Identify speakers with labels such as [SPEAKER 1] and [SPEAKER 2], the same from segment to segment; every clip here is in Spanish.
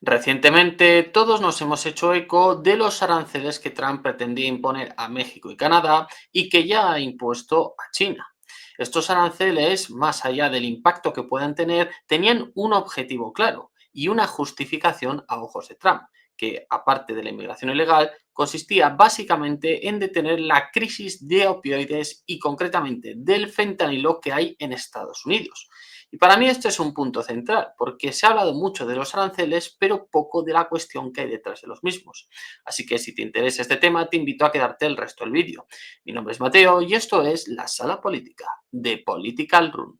[SPEAKER 1] Recientemente, todos nos hemos hecho eco de los aranceles que Trump pretendía imponer a México y Canadá y que ya ha impuesto a China. Estos aranceles, más allá del impacto que puedan tener, tenían un objetivo claro y una justificación a ojos de Trump, que, aparte de la inmigración ilegal, consistía básicamente en detener la crisis de opioides y concretamente del fentanilo que hay en Estados Unidos. Y para mí este es un punto central, porque se ha hablado mucho de los aranceles, pero poco de la cuestión que hay detrás de los mismos. Así que si te interesa este tema, te invito a quedarte el resto del vídeo. Mi nombre es Mateo y esto es La Sala Política, de Political Room.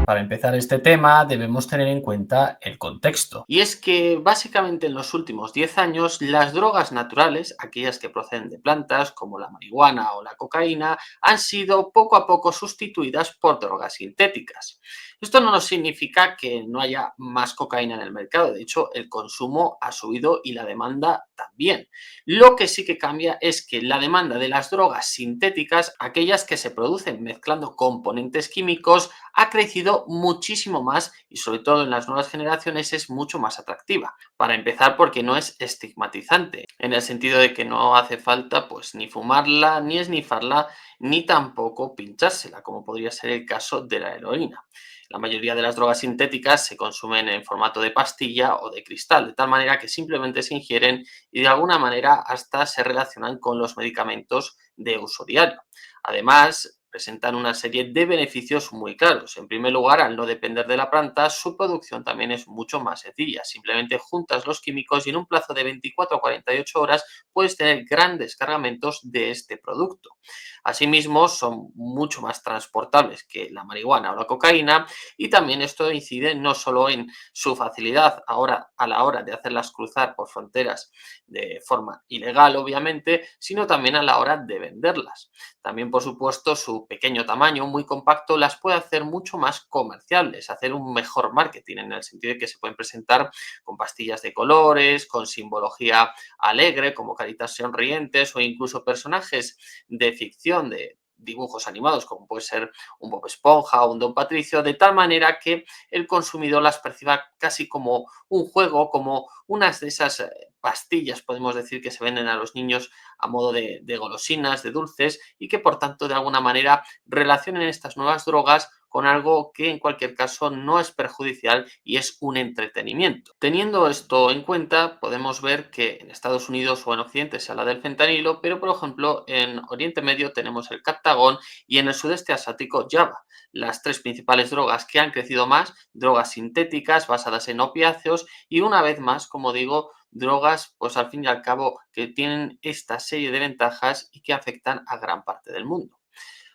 [SPEAKER 1] Para empezar este tema debemos tener en cuenta el contexto. Y es que básicamente en los últimos 10 años las drogas naturales, aquellas que proceden de plantas como la marihuana o la cocaína, han sido poco a poco sustituidas por drogas sintéticas. Esto no nos significa que no haya más cocaína en el mercado, de hecho el consumo ha subido y la demanda también. Lo que sí que cambia es que la demanda de las drogas sintéticas, aquellas que se producen mezclando componentes químicos, ha crecido muchísimo más y sobre todo en las nuevas generaciones es mucho más atractiva. Para empezar porque no es estigmatizante, en el sentido de que no hace falta pues ni fumarla, ni esnifarla, ni tampoco pinchársela, como podría ser el caso de la heroína. La mayoría de las drogas sintéticas se consumen en formato de pastilla o de cristal, de tal manera que simplemente se ingieren y de alguna manera hasta se relacionan con los medicamentos de uso diario. Además, presentan una serie de beneficios muy claros. En primer lugar, al no depender de la planta, su producción también es mucho más sencilla. Simplemente juntas los químicos y en un plazo de 24 a 48 horas puedes tener grandes cargamentos de este producto. Asimismo, son mucho más transportables que la marihuana o la cocaína y también esto incide no solo en su facilidad ahora a la hora de hacerlas cruzar por fronteras de forma ilegal, obviamente, sino también a la hora de venderlas. También, por supuesto, su pequeño tamaño, muy compacto, las puede hacer mucho más comerciables, hacer un mejor marketing en el sentido de que se pueden presentar con pastillas de colores, con simbología alegre, como caritas sonrientes o incluso personajes de ficción, de dibujos animados, como puede ser un Bob Esponja o un Don Patricio, de tal manera que el consumidor las perciba casi como un juego, como unas de esas pastillas, podemos decir, que se venden a los niños a modo de golosinas, de dulces, y que por tanto de alguna manera relacionen estas nuevas drogas con algo que en cualquier caso no es perjudicial y es un entretenimiento. Teniendo esto en cuenta, podemos ver que en Estados Unidos o en Occidente se habla del fentanilo, pero por ejemplo en Oriente Medio tenemos el captagón y en el sudeste asiático Java, las tres principales drogas que han crecido más, drogas sintéticas basadas en opiáceos y una vez más, como digo, drogas, pues al fin y al cabo, que tienen esta serie de ventajas y que afectan a gran parte del mundo.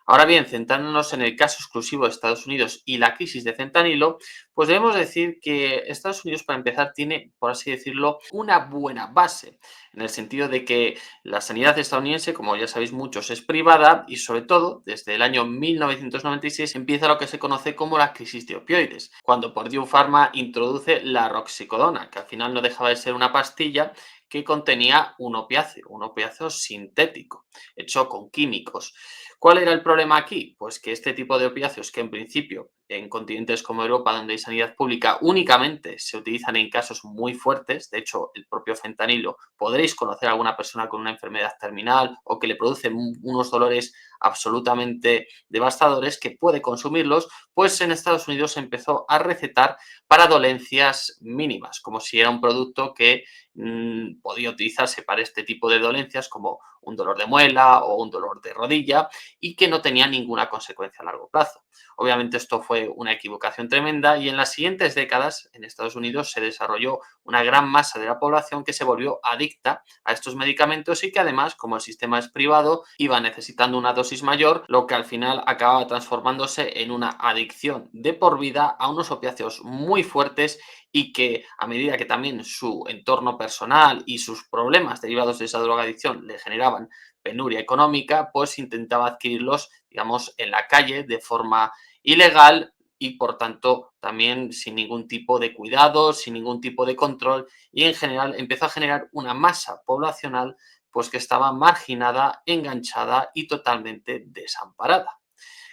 [SPEAKER 1] Ahora bien, centrándonos en el caso exclusivo de Estados Unidos y la crisis de fentanilo, pues debemos decir que Estados Unidos, para empezar, tiene, por así decirlo, una buena base, en el sentido de que la sanidad estadounidense, como ya sabéis muchos, es privada y sobre todo, desde el año 1996 empieza lo que se conoce como la crisis de opioides, cuando Purdue Pharma introduce la roxicodona, que al final no dejaba de ser una pastilla que contenía un opiáceo sintético, hecho con químicos. ¿Cuál era el problema aquí? Pues que este tipo de opiáceos, que en principio en continentes como Europa, donde hay sanidad pública, únicamente se utilizan en casos muy fuertes, de hecho, el propio fentanilo, podréis conocer a alguna persona con una enfermedad terminal o que le produce unos dolores absolutamente devastadores que puede consumirlos, pues en Estados Unidos se empezó a recetar para dolencias mínimas, como si era un producto que podía utilizarse para este tipo de dolencias como un dolor de muela o un dolor de rodilla y que no tenía ninguna consecuencia a largo plazo. Obviamente esto fue una equivocación tremenda y en las siguientes décadas en Estados Unidos se desarrolló una gran masa de la población que se volvió adicta a estos medicamentos y que además, como el sistema es privado, iba necesitando una dosis mayor, lo que al final acababa transformándose en una adicción de por vida a unos opiáceos muy fuertes y que a medida que también su entorno personal y sus problemas derivados de esa drogadicción le generaban penuria económica, pues intentaba adquirirlos, digamos, en la calle de forma ilegal y por tanto también sin ningún tipo de cuidado, sin ningún tipo de control y en general empezó a generar una masa poblacional pues que estaba marginada, enganchada y totalmente desamparada.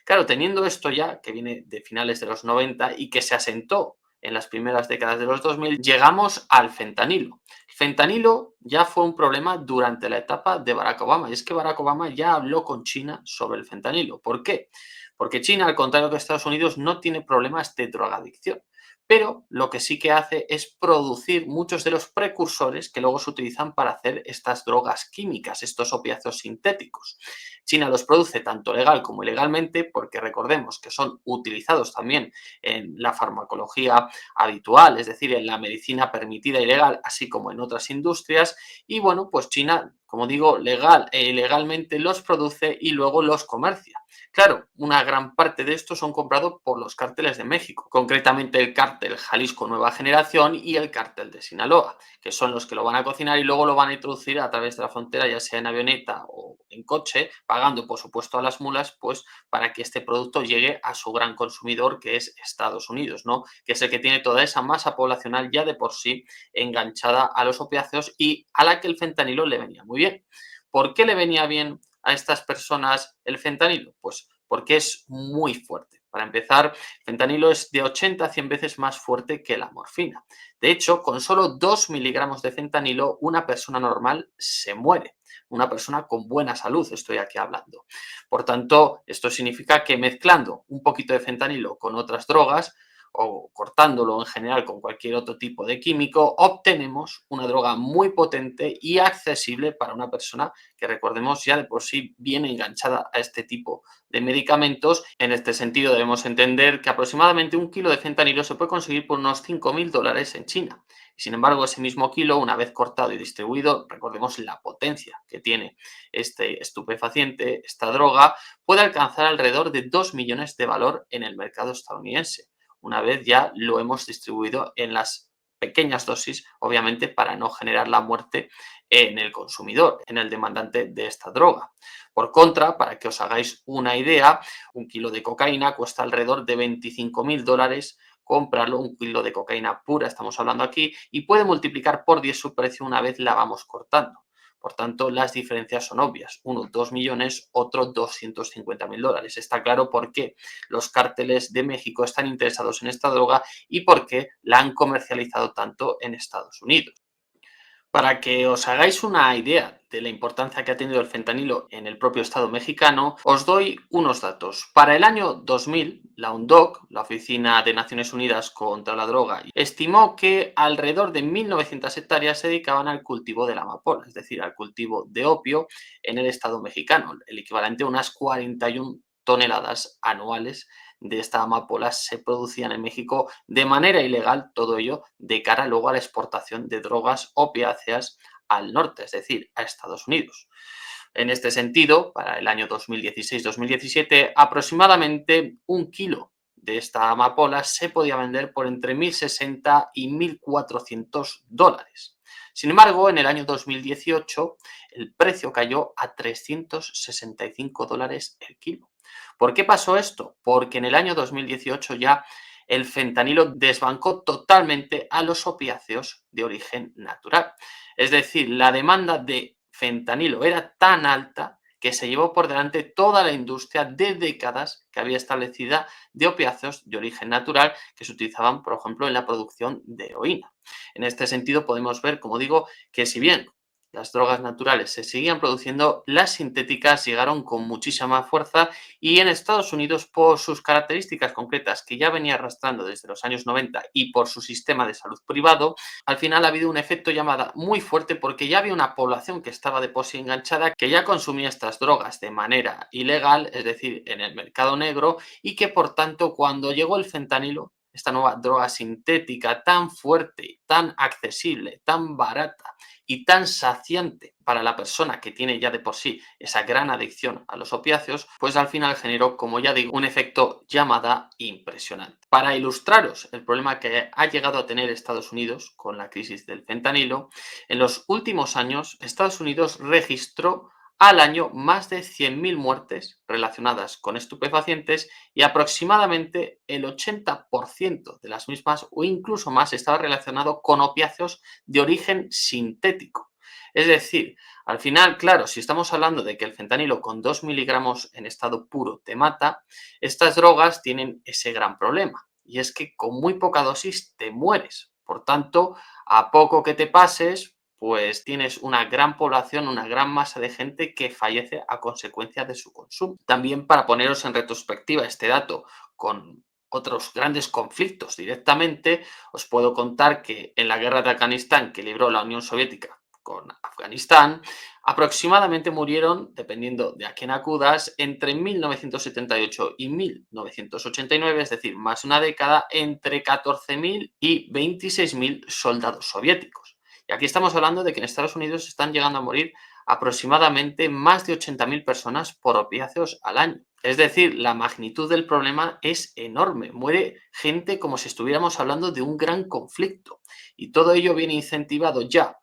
[SPEAKER 1] Claro, teniendo esto ya, que viene de finales de los 90 y que se asentó en las primeras décadas de los 2000, llegamos al fentanilo. El fentanilo ya fue un problema durante la etapa de Barack Obama, y es que Barack Obama ya habló con China sobre el fentanilo. ¿Por qué? Porque China, al contrario que Estados Unidos, no tiene problemas de drogadicción, pero lo que sí que hace es producir muchos de los precursores que luego se utilizan para hacer estas drogas químicas, estos opiáceos sintéticos. China los produce tanto legal como ilegalmente porque recordemos que son utilizados también en la farmacología habitual, es decir, en la medicina permitida y legal, así como en otras industrias. Y bueno, pues China, como digo, legal e ilegalmente los produce y luego los comercia. Claro, una gran parte de estos son comprados por los cárteles de México, concretamente el cártel Jalisco Nueva Generación y el cártel de Sinaloa, que son los que lo van a cocinar y luego lo van a introducir a través de la frontera, ya sea en avioneta o en coche, pagando por supuesto a las mulas, pues para que este producto llegue a su gran consumidor, que es Estados Unidos, ¿no? Que es el que tiene toda esa masa poblacional ya de por sí enganchada a los opiáceos y a la que el fentanilo le venía muy bien. ¿Por qué le venía bien a estas personas el fentanilo? Pues porque es muy fuerte. Para empezar, el fentanilo es de 80 a 100 veces más fuerte que la morfina. De hecho, con solo 2 miligramos de fentanilo, una persona normal se muere. Una persona con buena salud, estoy aquí hablando. Por tanto, esto significa que mezclando un poquito de fentanilo con otras drogas, o cortándolo en general con cualquier otro tipo de químico, obtenemos una droga muy potente y accesible para una persona que, recordemos, ya de por sí viene enganchada a este tipo de medicamentos. En este sentido, debemos entender que aproximadamente un kilo de fentanilo se puede conseguir por unos $5.000 en China. Y sin embargo, ese mismo kilo, una vez cortado y distribuido, recordemos la potencia que tiene este estupefaciente, esta droga, puede alcanzar alrededor de 2 millones de valor en el mercado estadounidense, una vez ya lo hemos distribuido en las pequeñas dosis, obviamente para no generar la muerte en el consumidor, en el demandante de esta droga. Por contra, para que os hagáis una idea, un kilo de cocaína cuesta alrededor de $25.000 comprarlo, un kilo de cocaína pura, estamos hablando aquí, y puede multiplicar por 10 su precio una vez la vamos cortando. Por tanto, las diferencias son obvias. Uno, 2 millones, otro, $250.000. Está claro por qué los cárteles de México están interesados en esta droga y por qué la han comercializado tanto en Estados Unidos. Para que os hagáis una idea de la importancia que ha tenido el fentanilo en el propio Estado mexicano, os doy unos datos. Para el año 2000, la UNODC, la Oficina de Naciones Unidas contra la Droga, estimó que alrededor de 1.900 hectáreas se dedicaban al cultivo de la amapola, es decir, al cultivo de opio en el Estado mexicano, el equivalente a unas 41 toneladas anuales de esta amapola se producían en México de manera ilegal, todo ello de cara luego a la exportación de drogas opiáceas al norte, es decir, a Estados Unidos. En este sentido, para el año 2016-2017, aproximadamente un kilo de esta amapola se podía vender por entre 1.060 y $1.400. Sin embargo, en el año 2018 el precio cayó a $365 el kilo. ¿Por qué pasó esto? Porque en el año 2018 ya el fentanilo desbancó totalmente a los opiáceos de origen natural. Es decir, la demanda de fentanilo era tan alta que se llevó por delante toda la industria de décadas que había establecida de opiáceos de origen natural que se utilizaban, por ejemplo, en la producción de heroína. En este sentido, podemos ver, como digo, que si bien las drogas naturales se seguían produciendo, las sintéticas llegaron con muchísima fuerza y en Estados Unidos, por sus características concretas que ya venía arrastrando desde los años 90 y por su sistema de salud privado, al final ha habido un efecto llamada muy fuerte porque ya había una población que estaba de por sí enganchada, que ya consumía estas drogas de manera ilegal, es decir, en el mercado negro, y que por tanto cuando llegó el fentanilo, esta nueva droga sintética tan fuerte, tan accesible, tan barata y tan saciante para la persona que tiene ya de por sí esa gran adicción a los opiáceos, pues al final generó, como ya digo, un efecto llamada impresionante. Para ilustraros el problema que ha llegado a tener Estados Unidos con la crisis del fentanilo, en los últimos años Estados Unidos registró al año más de 100.000 muertes relacionadas con estupefacientes y aproximadamente el 80% de las mismas o incluso más estaba relacionado con opiáceos de origen sintético. Es decir, al final, claro, si estamos hablando de que el fentanilo con 2 miligramos en estado puro te mata, estas drogas tienen ese gran problema. Y es que con muy poca dosis te mueres. Por tanto, a poco que te pases, pues tienes una gran población, una gran masa de gente que fallece a consecuencia de su consumo. También para poneros en retrospectiva este dato con otros grandes conflictos directamente, os puedo contar que en la guerra de Afganistán que libró la Unión Soviética con Afganistán, aproximadamente murieron, dependiendo de a quién acudas, entre 1978 y 1989, es decir, más de una década, entre 14.000 y 26.000 soldados soviéticos. Y aquí estamos hablando de que en Estados Unidos están llegando a morir aproximadamente más de 80.000 personas por opiáceos al año. Es decir, la magnitud del problema es enorme. Muere gente como si estuviéramos hablando de un gran conflicto. Y todo ello viene incentivado ya,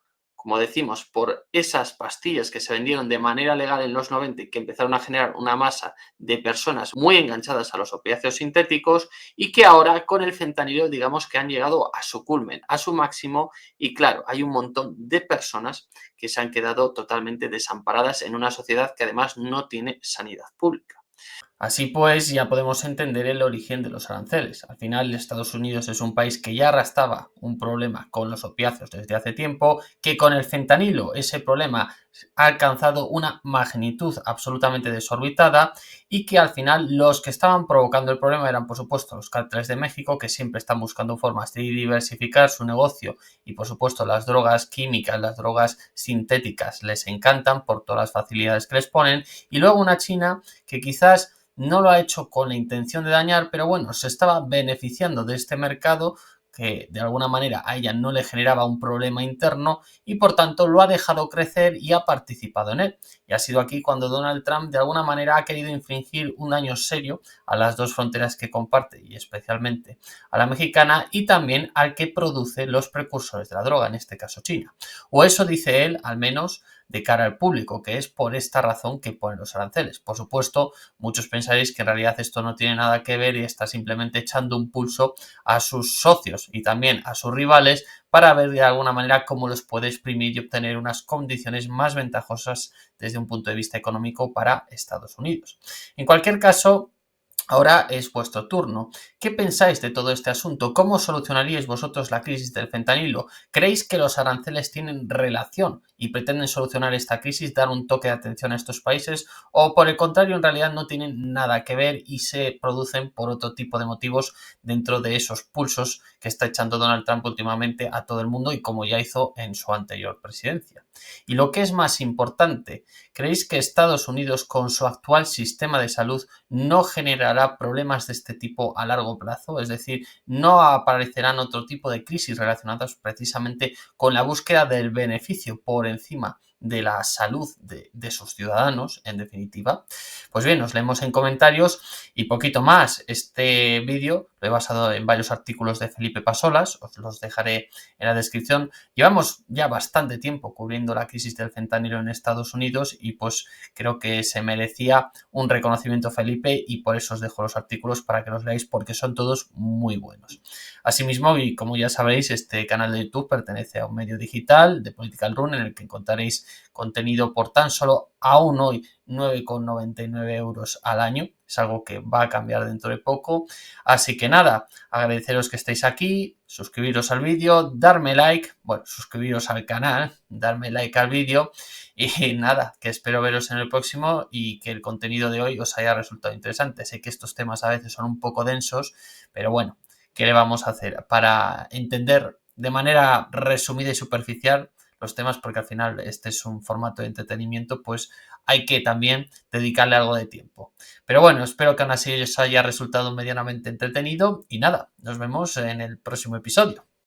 [SPEAKER 1] como decimos, por esas pastillas que se vendieron de manera legal en los 90 y que empezaron a generar una masa de personas muy enganchadas a los opiáceos sintéticos y que ahora con el fentanilo digamos que han llegado a su culmen, a su máximo y claro, hay un montón de personas que se han quedado totalmente desamparadas en una sociedad que además no tiene sanidad pública. Así pues, ya podemos entender el origen de los aranceles. Al final, Estados Unidos es un país que ya arrastraba un problema con los opiáceos desde hace tiempo, que con el fentanilo ese problema ha alcanzado una magnitud absolutamente desorbitada y que al final los que estaban provocando el problema eran, por supuesto, los cárteles de México, que siempre están buscando formas de diversificar su negocio y, por supuesto, las drogas químicas, las drogas sintéticas les encantan por todas las facilidades que les ponen, y luego una China que quizás no lo ha hecho con la intención de dañar, pero bueno, se estaba beneficiando de este mercado que de alguna manera a ella no le generaba un problema interno y por tanto lo ha dejado crecer y ha participado en él. Y ha sido aquí cuando Donald Trump de alguna manera ha querido infringir un daño serio a las dos fronteras que comparte y especialmente a la mexicana y también al que produce los precursores de la droga, en este caso China. O eso dice él, al menos de cara al público, que es por esta razón que ponen los aranceles. Por supuesto, muchos pensaréis que en realidad esto no tiene nada que ver y está simplemente echando un pulso a sus socios y también a sus rivales para ver de alguna manera cómo los puede exprimir y obtener unas condiciones más ventajosas desde un punto de vista económico para Estados Unidos. En cualquier caso, ahora es vuestro turno. ¿Qué pensáis de todo este asunto? ¿Cómo solucionaríais vosotros la crisis del fentanilo? ¿Creéis que los aranceles tienen relación y pretenden solucionar esta crisis, dar un toque de atención a estos países? ¿O por el contrario, en realidad no tienen nada que ver y se producen por otro tipo de motivos dentro de esos pulsos que está echando Donald Trump últimamente a todo el mundo y como ya hizo en su anterior presidencia? Y lo que es más importante, ¿creéis que Estados Unidos con su actual sistema de salud no generará problemas de este tipo a largo plazo? Es decir, no aparecerán otro tipo de crisis relacionadas precisamente con la búsqueda del beneficio por encima de la salud de sus ciudadanos, en definitiva. Pues bien, os leemos en comentarios y poquito más. Este vídeo lo he basado en varios artículos de Felipe Pasolas, os los dejaré en la descripción. Llevamos ya bastante tiempo cubriendo la crisis del fentanilo en Estados Unidos y pues creo que se merecía un reconocimiento Felipe y por eso os dejo los artículos para que los leáis porque son todos muy buenos. Asimismo, y como ya sabéis, este canal de YouTube pertenece a un medio digital de Political Run en el que encontraréis contenido por tan solo aún hoy 9,99 euros al año. Es algo que va a cambiar dentro de poco. Así que nada, agradeceros que estéis aquí, suscribiros al vídeo, darme like, bueno, suscribiros al canal, darme like al vídeo y nada, que espero veros en el próximo y que el contenido de hoy os haya resultado interesante. Sé que estos temas a veces son un poco densos, pero bueno, ¿qué le vamos a hacer? Para entender de manera resumida y superficial los temas, porque al final este es un formato de entretenimiento, pues hay que también dedicarle algo de tiempo. Pero bueno, espero que aún así os haya resultado medianamente entretenido y nada, nos vemos en el próximo episodio.